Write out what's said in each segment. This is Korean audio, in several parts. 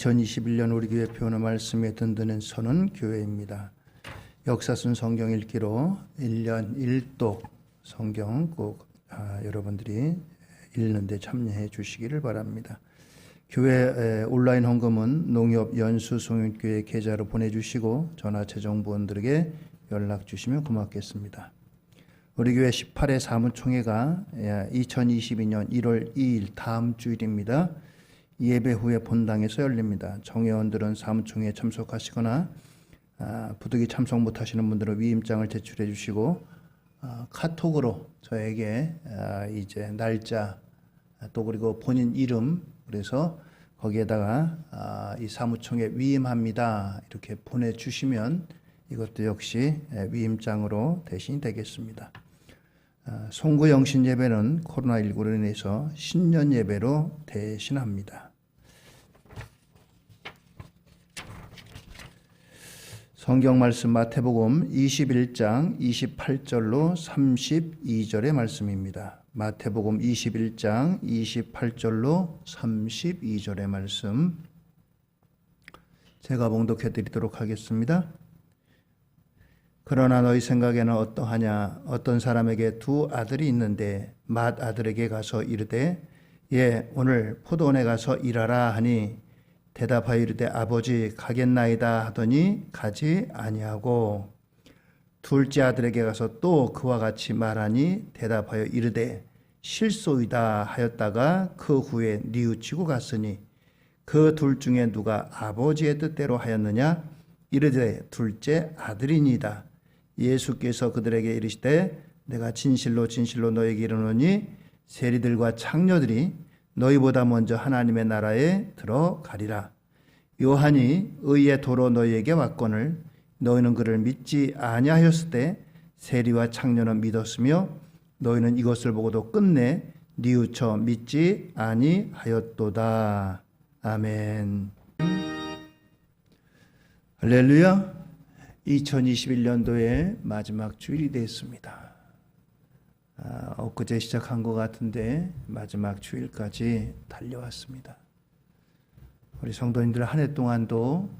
2021년 우리 교회 표현의 말씀에 든든한 선은 교회입니다. 역사순 성경 읽기로 1년 1독 성경 꼭 여러분들이 읽는 데 참여해 주시기를 바랍니다. 교회 온라인 헌금은 농협 연수송윤교회 계좌로 보내주시고 전화체 정보원들에게 연락 주시면 고맙겠습니다. 우리 교회 18회 사무총회가 2022년 1월 2일 다음 주일입니다. 예배 후에 본당에서 열립니다. 정회원들은 사무총회에 참석하시거나 부득이 참석 못하시는 분들은 위임장을 제출해 주시고 카톡으로 저에게 이제 날짜 또 그리고 본인 이름 그래서 거기에다가 이 사무총회 위임합니다 이렇게 보내주시면 이것도 역시 위임장으로 대신이 되겠습니다. 송구 영신 예배는 코로나19로 인해서 신년 예배로 대신합니다. 성경 말씀 마태복음 21장 28절로 32절의 말씀입니다. 마태복음 21장 28절로 32절의 말씀 제가 봉독해 드리도록 하겠습니다. 그러나 너희 생각에는 어떠하냐? 어떤 사람에게 두 아들이 있는데 맏아들에게 가서 이르되 오늘 포도원에 가서 일하라 하니 대답하여 이르되 아버지 가겠나이다 하더니 가지 아니하고 둘째 아들에게 가서 또 그와 같이 말하니 대답하여 이르되 실소이다 하였다가 그 후에 뉘우치고 갔으니 그 둘 중에 누가 아버지의 뜻대로 하였느냐? 이르되 둘째 아들이니이다. 예수께서 그들에게 이르시되 내가 진실로 진실로 너에게 이르노니 세리들과 창녀들이 너희보다 먼저 하나님의 나라에 들어가리라. 요한이 의의 도로 너희에게 왔거늘 너희는 그를 믿지 아니하였을 때 세리와 창녀는 믿었으며 너희는 이것을 보고도 끝내 뉘우쳐 믿지 아니하였도다. 아멘. 할렐루야. 2021년도의 마지막 주일이 됐습니다. 엊그제 시작한 것 같은데 마지막 주일까지 달려왔습니다. 우리 성도님들 한 해 동안도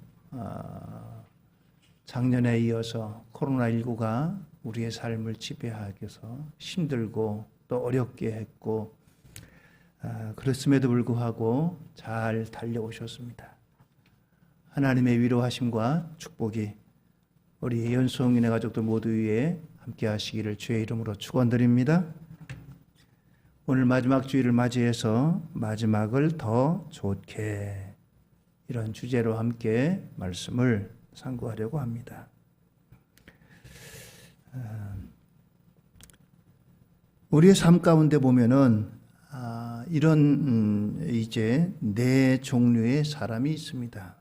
작년에 이어서 코로나19가 우리의 삶을 지배하게 해서 힘들고 또 어렵게 했고 그렇음에도 불구하고 잘 달려오셨습니다. 하나님의 위로하심과 축복이 우리 연수홍인의 가족들 모두 위에 함께 하시기를 주의 이름으로 축원드립니다. 오늘 마지막 주일을 맞이해서 마지막을 더 좋게 이런 주제로 함께 말씀을 상고하려고 합니다. 우리의 삶 가운데 보면은 이런 이제 네 종류의 사람이 있습니다.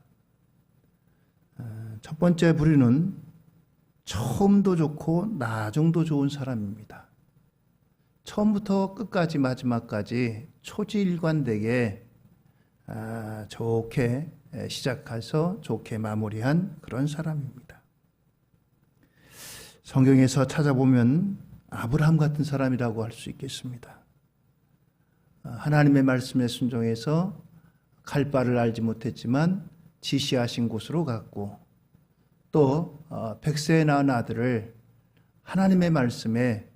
첫 번째 부류는 처음도 좋고 나중도 좋은 사람입니다. 처음부터 끝까지 마지막까지 초지일관되게 좋게 시작해서 좋게 마무리한 그런 사람입니다. 성경에서 찾아보면 아브라함 같은 사람이라고 할 수 있겠습니다. 하나님의 말씀에 순종해서 갈 바를 알지 못했지만 지시하신 곳으로 갔고 또 100세에 낳은 아들을 하나님의 말씀에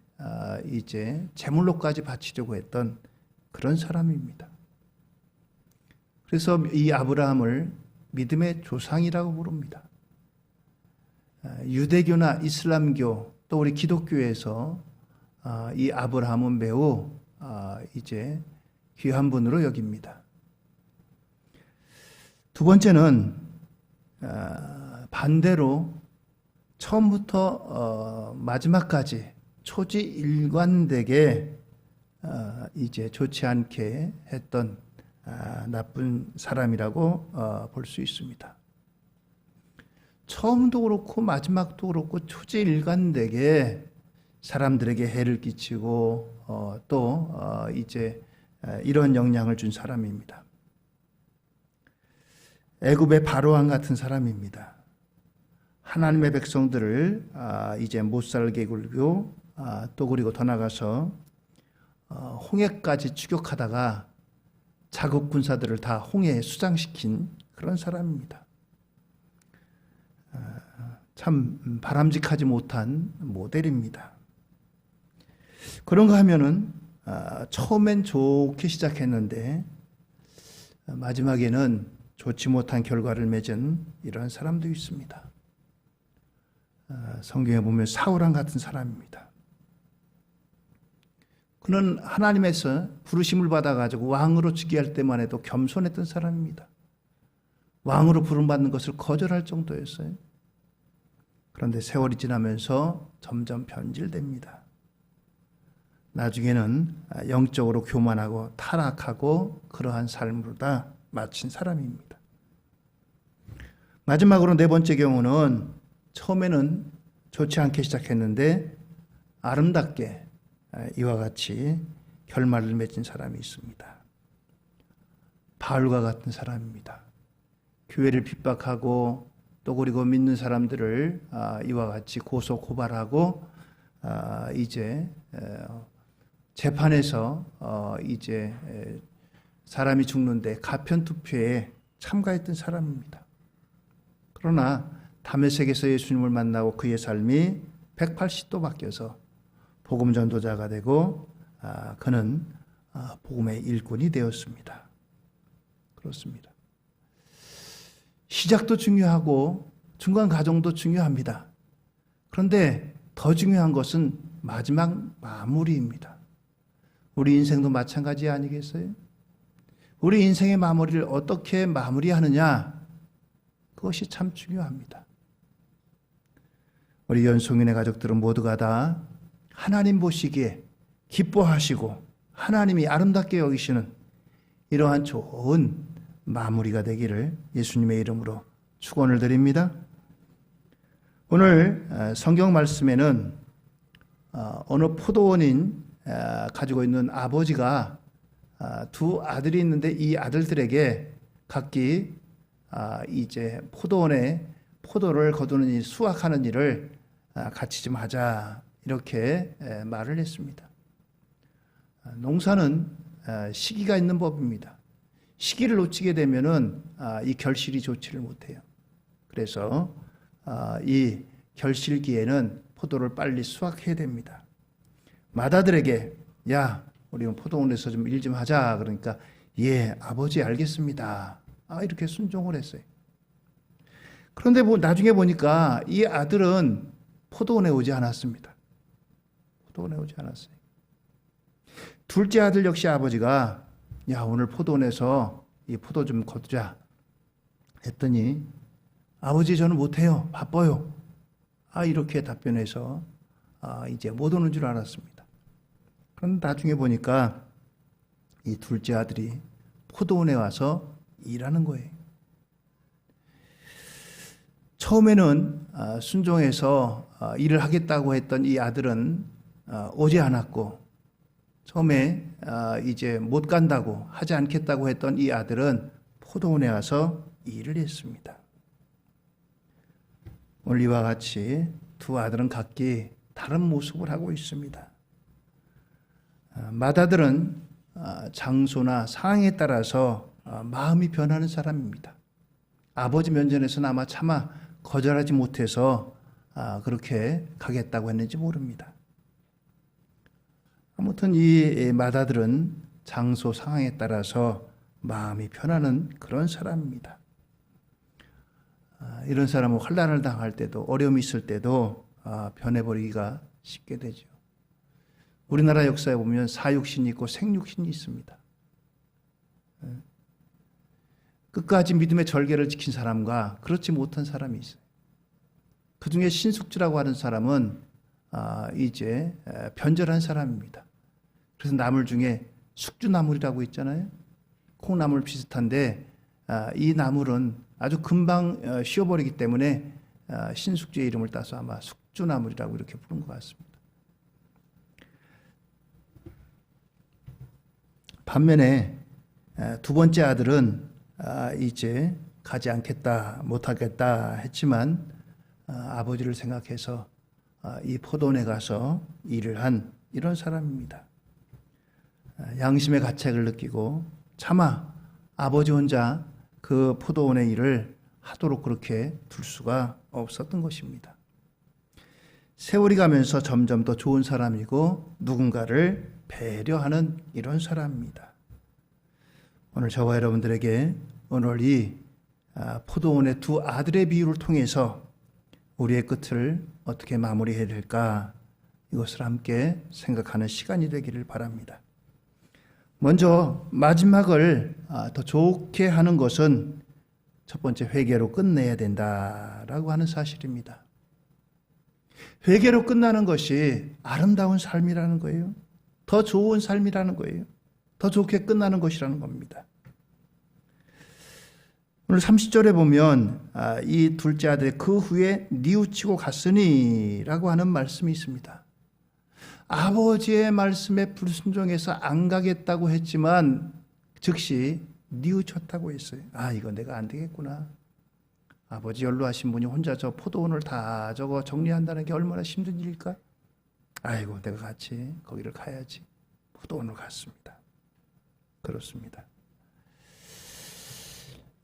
이제 제물로까지 바치려고 했던 그런 사람입니다. 그래서 이 아브라함을 믿음의 조상이라고 부릅니다. 유대교나 이슬람교 또 우리 기독교에서 이 아브라함은 매우 이제 귀한 분으로 여깁니다. 두 번째는 반대로 처음부터 마지막까지 초지일관되게 이제 좋지 않게 했던 나쁜 사람이라고 볼 수 있습니다. 처음도 그렇고 마지막도 그렇고 초지일관되게 사람들에게 해를 끼치고 또 이제 이런 영향을 준 사람입니다. 애굽의 바로왕 같은 사람입니다. 하나님의 백성들을 이제 못 살게 굴고 또 그리고 더 나가서 홍해까지 추격하다가 자국 군사들을 다 홍해에 수장시킨 그런 사람입니다. 참 바람직하지 못한 모델입니다. 그런가 하면은 처음엔 좋게 시작했는데 마지막에는 좋지 못한 결과를 맺은 이런 사람도 있습니다. 성경에 보면 사울왕 같은 사람입니다. 그는 하나님에서 부르심을 받아가지고 왕으로 즉위할 때만 해도 겸손했던 사람입니다. 왕으로 부름받는 것을 거절할 정도였어요. 그런데 세월이 지나면서 점점 변질됩니다. 나중에는 영적으로 교만하고 타락하고 그러한 삶으로 다 마친 사람입니다. 마지막으로 네 번째 경우는 처음에는 좋지 않게 시작했는데 아름답게 이와 같이 결말을 맺은 사람이 있습니다. 바울과 같은 사람입니다. 교회를 핍박하고 또 그리고 믿는 사람들을 이와 같이 고소 고발하고 이제 재판에서 이제 사람이 죽는데 가편 투표에 참가했던 사람입니다. 그러나 다메섹에서 예수님을 만나고 그의 삶이 180도 바뀌어서 복음 전도자가 되고 그는 복음의 일꾼이 되었습니다. 그렇습니다. 시작도 중요하고 중간 과정도 중요합니다. 그런데 더 중요한 것은 마지막 마무리입니다. 우리 인생도 마찬가지 아니겠어요? 우리 인생의 마무리를 어떻게 마무리하느냐, 그것이 참 중요합니다. 우리 연송인의 가족들은 모두가 다 하나님 보시기에 기뻐하시고 하나님이 아름답게 여기시는 이러한 좋은 마무리가 되기를 예수님의 이름으로 축원을 드립니다. 오늘 성경 말씀에는 어느 포도원인 가지고 있는 아버지가 두 아들이 있는데 이 아들들에게 각기 이제 포도원에 포도를 거두는 일, 수확하는 일을 같이 좀 하자 이렇게 말을 했습니다. 농사는 시기가 있는 법입니다. 시기를 놓치게 되면은 이 결실이 좋지를 못해요. 그래서 이 결실기에는 포도를 빨리 수확해야 됩니다. 맏아들에게 야, 우리 포도원에서 좀 일 좀 하자. 그러니까 예, 아버지 알겠습니다. 이렇게 순종을 했어요. 그런데 나중에 보니까 이 아들은 포도원에 오지 않았습니다. 포도원에 오지 않았어요. 둘째 아들 역시 아버지가 야, 오늘 포도원에서 이 포도 좀 거두자 했더니 아버지 저는 못해요. 바빠요. 이렇게 답변해서 이제 못 오는 줄 알았습니다. 그런데 나중에 보니까 이 둘째 아들이 포도원에 와서 일하는 거예요. 처음에는 순종해서 일을 하겠다고 했던 이 아들은 오지 않았고, 처음에 이제 못 간다고 하지 않겠다고 했던 이 아들은 포도원에 와서 일을 했습니다. 오늘 이와 같이 두 아들은 각기 다른 모습을 하고 있습니다. 맏아들은 장소나 상황에 따라서 마음이 변하는 사람입니다. 아버지 면전에서는 아마 차마 거절하지 못해서 그렇게 가겠다고 했는지 모릅니다. 아무튼 이 맏아들은 장소 상황에 따라서 마음이 변하는 그런 사람입니다. 이런 사람은 환난을 당할 때도 어려움이 있을 때도 변해버리기가 쉽게 되죠. 우리나라 역사에 보면 사육신이 있고 생육신이 있습니다. 끝까지 믿음의 절개를 지킨 사람과 그렇지 못한 사람이 있어요. 그 중에 신숙주라고 하는 사람은 이제 변절한 사람입니다. 그래서 나물 중에 숙주나물이라고 있잖아요. 콩나물 비슷한데 이 나물은 아주 금방 쉬어버리기 때문에 신숙주의 이름을 따서 아마 숙주나물이라고 이렇게 부른 것 같습니다. 반면에 두 번째 아들은 이제 가지 않겠다, 못하겠다 했지만 아버지를 생각해서 이 포도원에 가서 일을 한 이런 사람입니다. 양심의 가책을 느끼고 차마 아버지 혼자 그 포도원의 일을 하도록 그렇게 둘 수가 없었던 것입니다. 세월이 가면서 점점 더 좋은 사람이고 누군가를 배려하는 이런 사람입니다. 오늘 저와 여러분들에게 오늘 이 포도원의 두 아들의 비유를 통해서 우리의 끝을 어떻게 마무리해야 될까, 이것을 함께 생각하는 시간이 되기를 바랍니다. 먼저 마지막을 더 좋게 하는 것은 첫 번째 회개로 끝내야 된다라고 하는 사실입니다. 회개로 끝나는 것이 아름다운 삶이라는 거예요. 더 좋은 삶이라는 거예요. 더 좋게 끝나는 것이라는 겁니다. 오늘 30절에 보면 이 둘째 아들이 그 후에 뉘우치고 갔으니 라고 하는 말씀이 있습니다. 아버지의 말씀에 불순종해서 안 가겠다고 했지만 즉시 뉘우쳤다고 했어요. 이거 내가 안 되겠구나. 아버지 연로하신 분이 혼자 저 포도원을 다 저거 정리한다는 게 얼마나 힘든 일일까? 아이고, 내가 같이 거기를 가야지. 포도원을 갔습니다. 그렇습니다.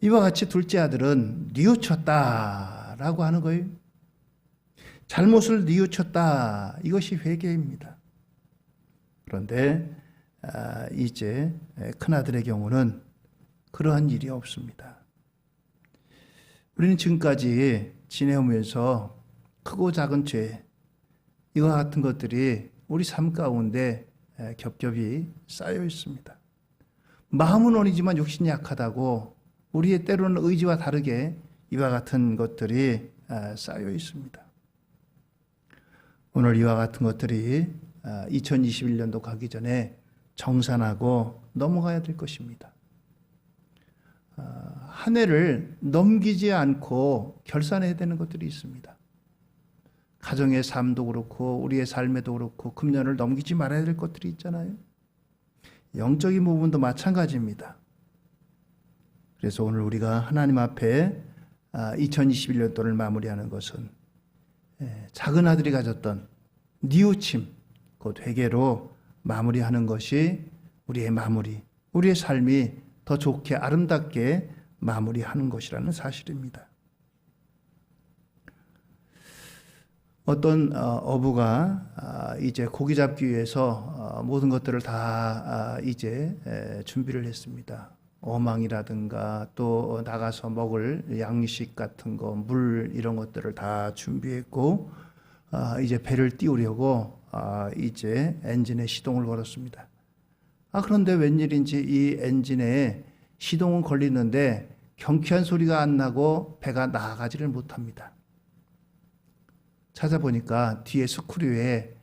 이와 같이 둘째 아들은 뉘우쳤다라고 하는 거예요. 잘못을 뉘우쳤다. 이것이 회개입니다. 그런데 이제 큰아들의 경우는 그러한 일이 없습니다. 우리는 지금까지 지내오면서 크고 작은 죄, 이와 같은 것들이 우리 삶 가운데 겹겹이 쌓여 있습니다. 마음은 원이지만 욕심이 약하다고 우리의 때로는 의지와 다르게 이와 같은 것들이 쌓여 있습니다. 오늘 이와 같은 것들이 2021년도 가기 전에 정산하고 넘어가야 될 것입니다. 한 해를 넘기지 않고 결산해야 되는 것들이 있습니다. 가정의 삶도 그렇고 우리의 삶에도 그렇고 금년을 넘기지 말아야 될 것들이 있잖아요. 영적인 부분도 마찬가지입니다. 그래서 오늘 우리가 하나님 앞에 2021년도를 마무리하는 것은 작은 아들이 가졌던 뉘우침, 곧 회개로 마무리하는 것이 우리의 마무리, 우리의 삶이 더 좋게 아름답게 마무리하는 것이라는 사실입니다. 어떤 어부가 이제 고기 잡기 위해서 모든 것들을 다 이제 준비를 했습니다. 어망이라든가 또 나가서 먹을 양식 같은 거, 물 이런 것들을 다 준비했고 이제 배를 띄우려고 이제 엔진에 시동을 걸었습니다. 그런데 웬일인지 이 엔진에 시동은 걸리는데 경쾌한 소리가 안 나고 배가 나가지를 못합니다. 찾아보니까 뒤에 스크류에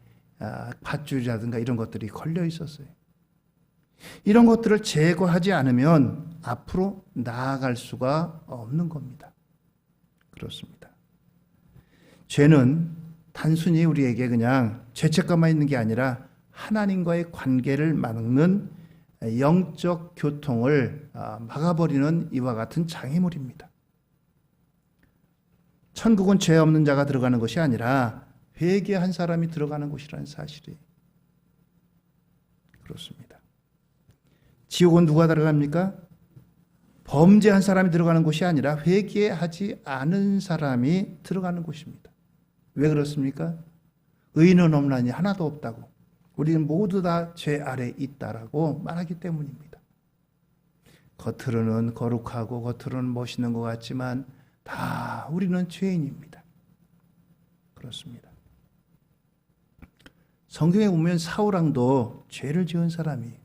밧줄이라든가 이런 것들이 걸려 있었어요. 이런 것들을 제거하지 않으면 앞으로 나아갈 수가 없는 겁니다. 그렇습니다. 죄는 단순히 우리에게 그냥 죄책감만 있는 게 아니라 하나님과의 관계를 막는 영적 교통을 막아버리는 이와 같은 장애물입니다. 천국은 죄 없는 자가 들어가는 것이 아니라 회개한 사람이 들어가는 곳이라는 사실이 그렇습니다. 지옥은 누가 들어갑니까? 범죄한 사람이 들어가는 곳이 아니라 회개하지 않은 사람이 들어가는 곳입니다. 왜 그렇습니까? 의인은 없나니 하나도 없다고. 우리는 모두 다 죄 아래 있다라고 말하기 때문입니다. 겉으로는 거룩하고 겉으로는 멋있는 것 같지만 다 우리는 죄인입니다. 그렇습니다. 성경에 보면 사울왕도 죄를 지은 사람이에요.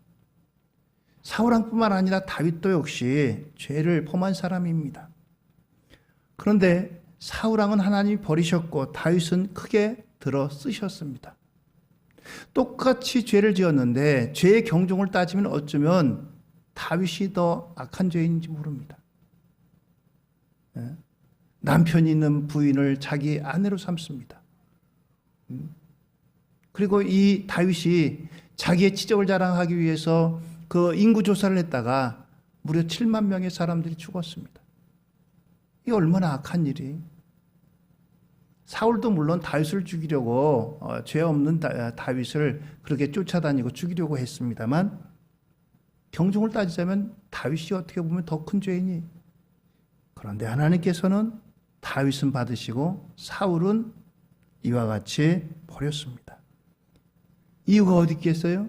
사울왕뿐만 아니라 다윗도 역시 죄를 범한 사람입니다. 그런데 사울왕은 하나님이 버리셨고 다윗은 크게 들어 쓰셨습니다. 똑같이 죄를 지었는데 죄의 경종을 따지면 어쩌면 다윗이 더 악한 죄인인지 모릅니다. 남편이 있는 부인을 자기 아내로 삼습니다. 그리고 이 다윗이 자기의 치적을 자랑하기 위해서 그 인구 조사를 했다가 무려 7만 명의 사람들이 죽었습니다. 이게 얼마나 악한 일이. 사울도 물론 다윗을 죽이려고 죄 없는 다윗을 그렇게 쫓아다니고 죽이려고 했습니다만 경종을 따지자면 다윗이 어떻게 보면 더 큰 죄인이 그런데 하나님께서는 다윗은 받으시고 사울은 이와 같이 버렸습니다. 이유가 어디 있겠어요?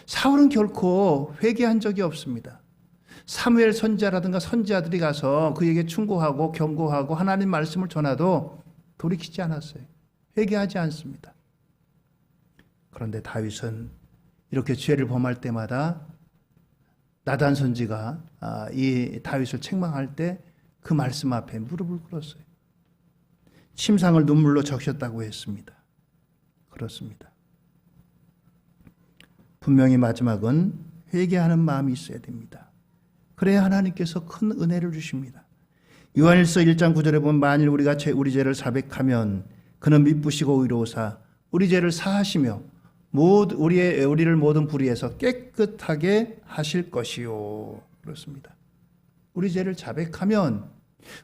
사울은 결코 회개한 적이 없습니다. 사무엘 선지자라든가 선지자들이 가서 그에게 충고하고 경고하고 하나님 말씀을 전하도 돌이키지 않았어요. 회개하지 않습니다. 그런데 다윗은 이렇게 죄를 범할 때마다 나단 선지가 이 다윗을 책망할 때 그 말씀 앞에 무릎을 꿇었어요. 침상을 눈물로 적셨다고 했습니다. 그렇습니다. 분명히 마지막은 회개하는 마음이 있어야 됩니다. 그래야 하나님께서 큰 은혜를 주십니다. 요한일서 1장 9절에 보면 만일 우리가 우리 죄를 자백하면 그는 미쁘시고 의로우사 우리 죄를 사하시며 우리를 모든 불의에서 깨끗하게 하실 것이요. 그렇습니다. 우리 죄를 자백하면,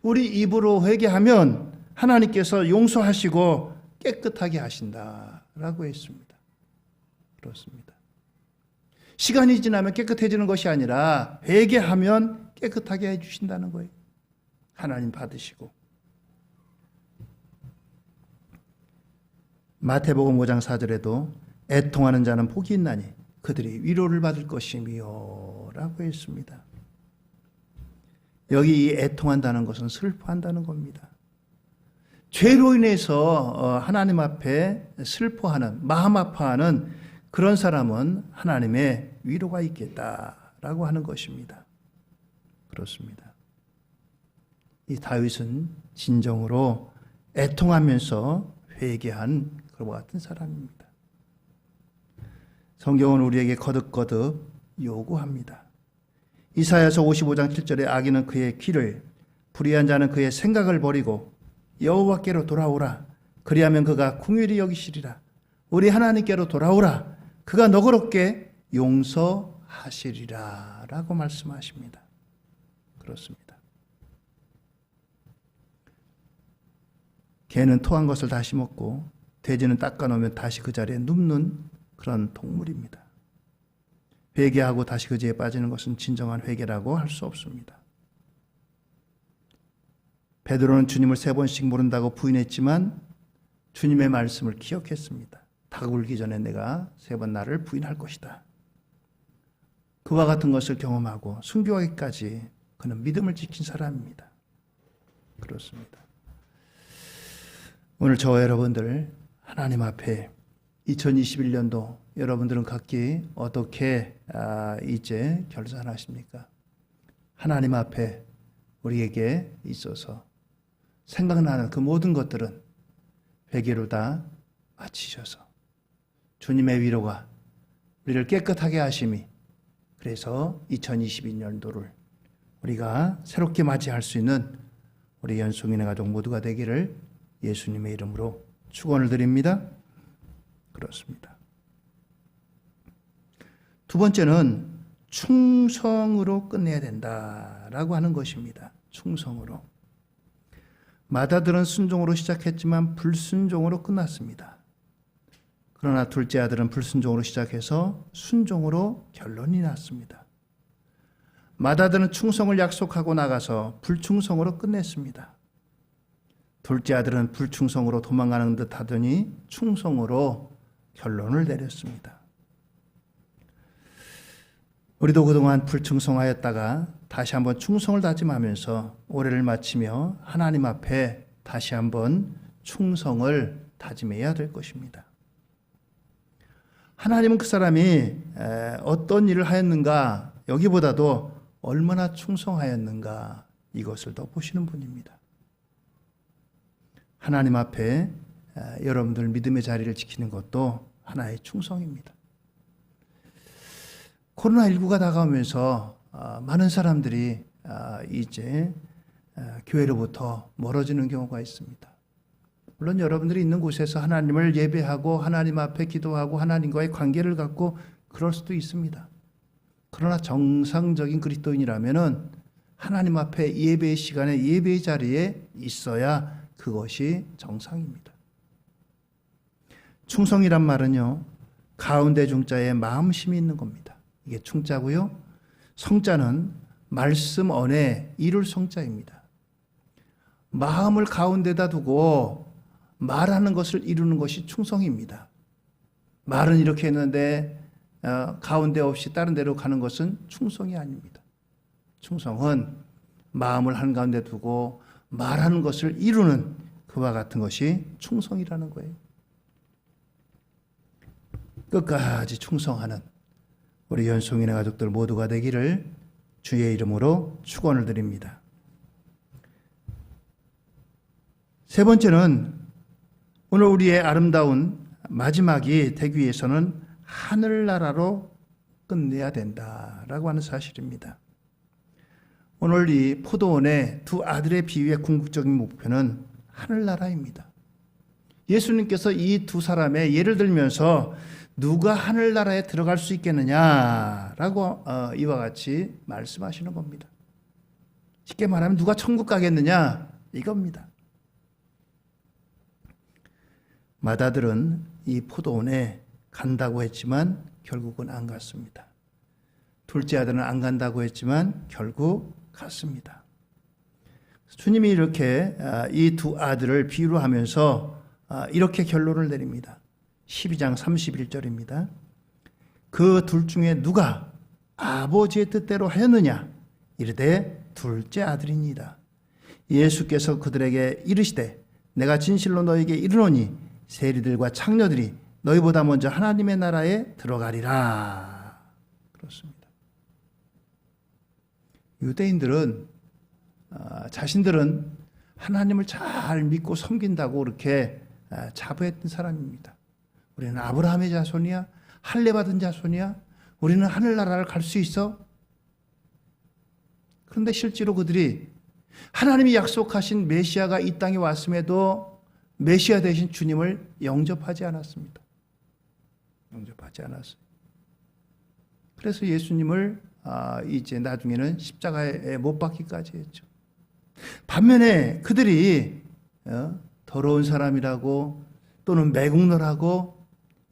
우리 입으로 회개하면 하나님께서 용서하시고 깨끗하게 하신다라고 했습니다. 그렇습니다. 시간이 지나면 깨끗해지는 것이 아니라 회개하면 깨끗하게 해주신다는 거예요. 하나님 받으시고. 마태복음 5장 4절에도 애통하는 자는 복이 있나니 그들이 위로를 받을 것이며 라고 했습니다. 여기 이 애통한다는 것은 슬퍼한다는 겁니다. 죄로 인해서 하나님 앞에 슬퍼하는, 마음 아파하는 그런 사람은 하나님의 위로가 있겠다라고 하는 것입니다. 그렇습니다. 이 다윗은 진정으로 애통하면서 회개한 그와 같은 사람입니다. 성경은 우리에게 거듭거듭 요구합니다. 이사야서 55장 7절에 악인은 그의 길을, 불의한 자는 그의 생각을 버리고 여호와께로 돌아오라. 그리하면 그가 긍휼히 여기시리라. 우리 하나님께로 돌아오라. 그가 너그럽게 용서하시리라 라고 말씀하십니다. 그렇습니다. 개는 토한 것을 다시 먹고 돼지는 닦아놓으면 다시 그 자리에 눕는 그런 동물입니다. 회개하고 다시 그 죄에 빠지는 것은 진정한 회개라고 할 수 없습니다. 베드로는 주님을 3번씩 모른다고 부인했지만 주님의 말씀을 기억했습니다. 닭 울기 전에 내가 3번 나를 부인할 것이다. 그와 같은 것을 경험하고 순교하기까지 그는 믿음을 지킨 사람입니다. 그렇습니다. 오늘 저와 여러분들 하나님 앞에 2021년도 여러분들은 각기 어떻게 이제 결산하십니까? 하나님 앞에 우리에게 있어서 생각나는 그 모든 것들은 회개로 다 마치셔서 주님의 위로가 우리를 깨끗하게 하심이, 그래서 2022년도를 우리가 새롭게 맞이할 수 있는 우리 연송인의 가족 모두가 되기를 예수님의 이름으로 축원을 드립니다. 그렇습니다. 두 번째는 충성으로 끝내야 된다라고 하는 것입니다. 충성으로. 맏아들은 순종으로 시작했지만 불순종으로 끝났습니다. 그러나 둘째 아들은 불순종으로 시작해서 순종으로 결론이 났습니다. 맏아들은 충성을 약속하고 나가서 불충성으로 끝냈습니다. 둘째 아들은 불충성으로 도망가는 듯 하더니 충성으로 결론을 내렸습니다. 우리도 그동안 불충성하였다가 다시 한번 충성을 다짐하면서 올해를 마치며 하나님 앞에 다시 한번 충성을 다짐해야 될 것입니다. 하나님은 그 사람이 어떤 일을 하였는가, 여기보다도 얼마나 충성하였는가, 이것을 더 보시는 분입니다. 하나님 앞에 여러분들 믿음의 자리를 지키는 것도 하나의 충성입니다. 코로나19가 다가오면서 많은 사람들이 이제 교회로부터 멀어지는 경우가 있습니다. 물론 여러분들이 있는 곳에서 하나님을 예배하고 하나님 앞에 기도하고 하나님과의 관계를 갖고 그럴 수도 있습니다. 그러나 정상적인 그리스도인이라면은 하나님 앞에 예배의 시간에 예배의 자리에 있어야 그것이 정상입니다. 충성이란 말은요, 가운데 중자에 마음심이 있는 겁니다. 이게 충자고요. 성자는 말씀 언에 이룰 성자입니다. 마음을 가운데다 두고 말하는 것을 이루는 것이 충성입니다. 말은 이렇게 했는데 가운데 없이 다른 데로 가는 것은 충성이 아닙니다. 충성은 마음을 한가운데 두고 말하는 것을 이루는 그와 같은 것이 충성이라는 거예요. 끝까지 충성하는 우리 연송이네 가족들 모두가 되기를 주의 이름으로 축원을 드립니다. 세 번째는 오늘 우리의 아름다운 마지막이 되기 위해서는 하늘나라로 끝내야 된다라고 하는 사실입니다. 오늘 이 포도원의 두 아들의 비유의 궁극적인 목표는 하늘나라입니다. 예수님께서 이 두 사람의 예를 들면서 누가 하늘나라에 들어갈 수 있겠느냐라고 이와 같이 말씀하시는 겁니다. 쉽게 말하면 누가 천국 가겠느냐 이겁니다. 맏아들은 이 포도원에 간다고 했지만 결국은 안 갔습니다. 둘째 아들은 안 간다고 했지만 결국 갔습니다. 주님이 이렇게 이 두 아들을 비유로 하면서 이렇게 결론을 내립니다. 12장 31절입니다. 그 둘 중에 누가 아버지의 뜻대로 하였느냐? 이르되 둘째 아들이니이다. 예수께서 그들에게 이르시되 내가 진실로 너에게 이르노니 세리들과 창녀들이 너희보다 먼저 하나님의 나라에 들어가리라. 그렇습니다. 유대인들은 자신들은 하나님을 잘 믿고 섬긴다고 그렇게 자부했던 사람입니다. 우리는 아브라함의 자손이야? 할례 받은 자손이야? 우리는 하늘나라를 갈 수 있어? 그런데 실제로 그들이 하나님이 약속하신 메시아가 이 땅에 왔음에도 메시아 되신 주님을 영접하지 않았습니다. 영접하지 않았어요. 그래서 예수님을 이제 나중에는 십자가에 못 박기까지 했죠. 반면에 그들이 더러운 사람이라고 또는 매국노라고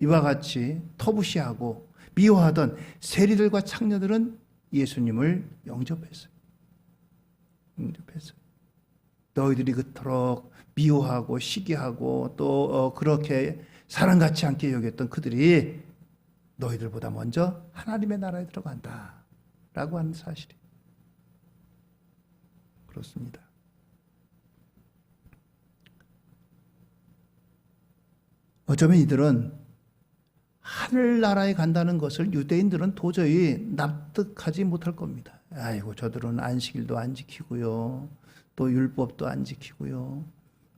이와 같이 터부시하고 미워하던 세리들과 창녀들은 예수님을 영접했어요. 영접했어요. 너희들이 그토록 미워하고 시기하고 또 그렇게 사랑같지 않게 여겼던 그들이 너희들보다 먼저 하나님의 나라에 들어간다 라고 하는 사실이 그렇습니다. 어쩌면 이들은 하늘나라에 간다는 것을 유대인들은 도저히 납득하지 못할 겁니다. 아이고 저들은 안식일도 안 지키고요. 또 율법도 안 지키고요.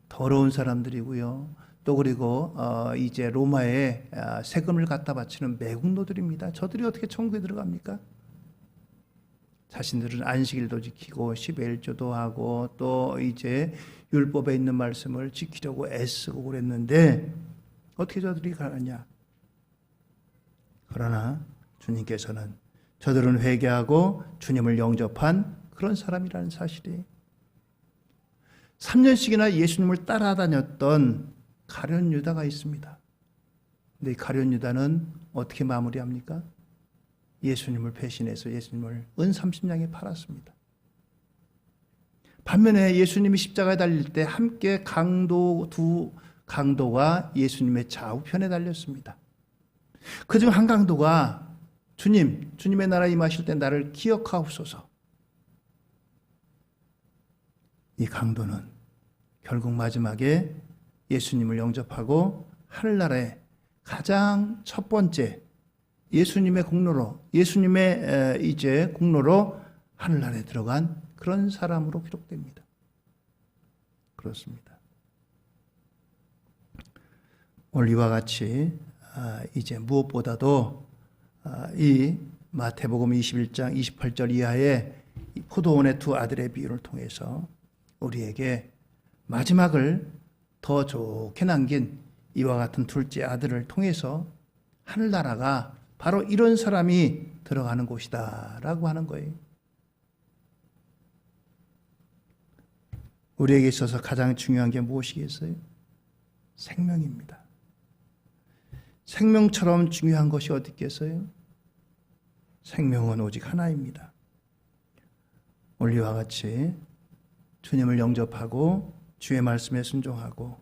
더러운 사람들이고요. 또 그리고 이제 로마에 세금을 갖다 바치는 매국노들입니다. 저들이 어떻게 천국에 들어갑니까? 자신들은 안식일도 지키고 10일조도 하고 또 이제 율법에 있는 말씀을 지키려고 애쓰고 그랬는데 어떻게 저들이 가느냐? 그러나 주님께서는 저들은 회개하고 주님을 영접한 그런 사람이라는 사실이 3년씩이나 예수님을 따라다녔던 가룟 유다가 있습니다. 근데 이 가룟 유다는 어떻게 마무리합니까? 예수님을 배신해서 예수님을 은 30냥에 팔았습니다. 반면에 예수님이 십자가에 달릴 때 함께 두 강도가 예수님의 좌우편에 달렸습니다. 그중 한 강도가 주님의 나라에 임하실 때 나를 기억하옵소서. 이 강도는 결국 마지막에 예수님을 영접하고 하늘나라에 가장 첫 번째 예수님의 공로로 예수님의 이제 공로로 하늘나라에 들어간 그런 사람으로 기록됩니다. 그렇습니다. 오늘 이와 같이 이제 무엇보다도 이 마태복음 21장 28절 이하의 포도원의 두 아들의 비유를 통해서 우리에게 마지막을 더 좋게 남긴 이와 같은 둘째 아들을 통해서 하늘나라가 바로 이런 사람이 들어가는 곳이다 라고 하는 거예요. 우리에게 있어서 가장 중요한 게 무엇이겠어요? 생명입니다. 생명처럼 중요한 것이 어디 있겠어요? 생명은 오직 하나입니다. 오늘 이와 같이 주님을 영접하고 주의 말씀에 순종하고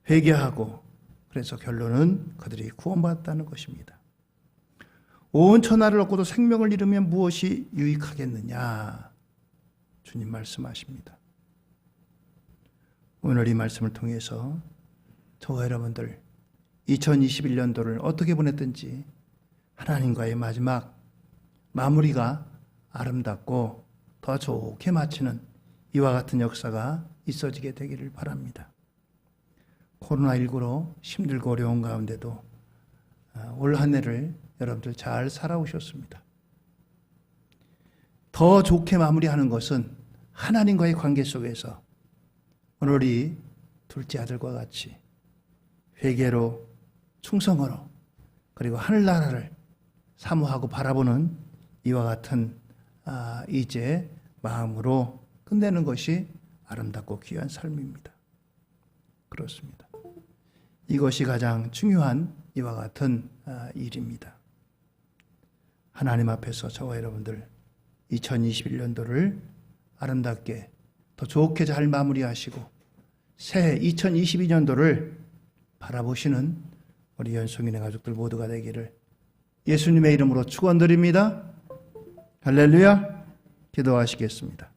회개하고 그래서 결론은 그들이 구원받았다는 것입니다. 온 천하를 얻고도 생명을 잃으면 무엇이 유익하겠느냐? 주님 말씀하십니다. 오늘 이 말씀을 통해서 저와 여러분들 2021년도를 어떻게 보냈든지 하나님과의 마지막 마무리가 아름답고 더 좋게 마치는 이와 같은 역사가 있어지게 되기를 바랍니다. 코로나19로 힘들고 어려운 가운데도 올 한 해를 여러분들 잘 살아오셨습니다. 더 좋게 마무리하는 것은 하나님과의 관계 속에서 오늘 이 둘째 아들과 같이 회개로 충성으로 그리고 하늘나라를 사모하고 바라보는 이와 같은 이제 마음으로 끝내는 것이 아름답고 귀한 삶입니다. 그렇습니다. 이것이 가장 중요한 이와 같은 일입니다. 하나님 앞에서 저와 여러분들 2021년도를 아름답게 더 좋게 잘 마무리하시고 새해 2022년도를 바라보시는 우리 연송인의 가족들 모두가 되기를 예수님의 이름으로 축원드립니다. 할렐루야. 기도하시겠습니다.